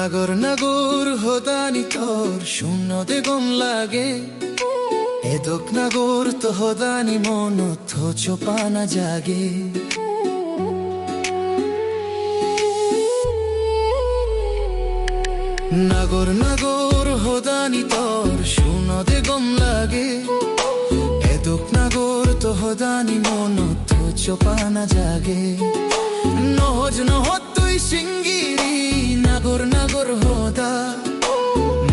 নাগর নাগর হদানি তোর শূন্যতে গম লাগে এদক নাগর তো হদানি মন চোপানা জাগে নাগর নাগর হদানি তোর শূন্যতে গম লাগে এদক নাগর তো হদানি মন চোপানা জাগে নহজ নহত তুই সিঙ্গিরি নাগর নাগর হদা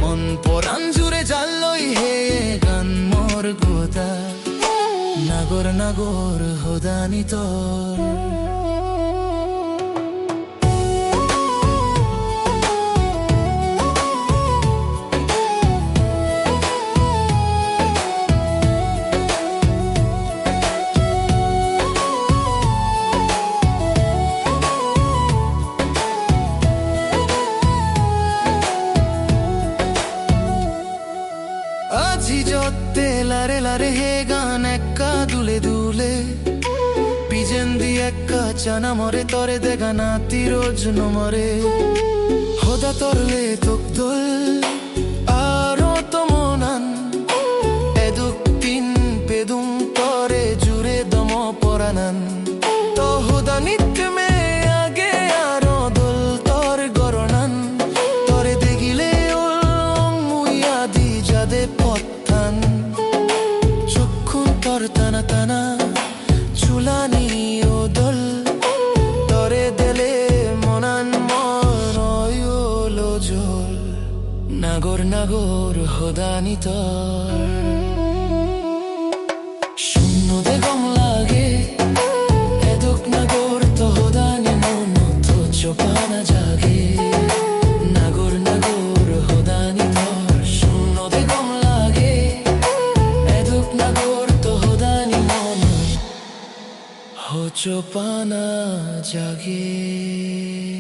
মন পরাণ জুড়ে জাল্লই হে গান মোর গোদা নাগর নাগর হদানি তোর আজি যত্তে লারে লারে হে গান একা দুলে দুলে পিজেন্দি একা চানা মরে তরে দেগানা তিরোজ নমরে হদা তরলে তোক দোল আরো তমনান এদুক তিন পেদুম তরে জুড়ে দম পরানান তো হদা নিত্য মে আগে আরো দোল তর গরনান তরে দেখিলে মুইয়া দি যাদে পত্তান চক্ষুন তর টানা টানা চুলানি ও দোল তরে দেলে মনান মনয়লো জল নাগর নাগর হদানি তোর শূন্য দে গম লাগে এদক নাগর তো হদানি মন তো চোপানা জাগে নাগর নাগর হদানি তোর শূন্য দে গম লাগে এদক নাগর তো হদানি মন চোপানা জাগে।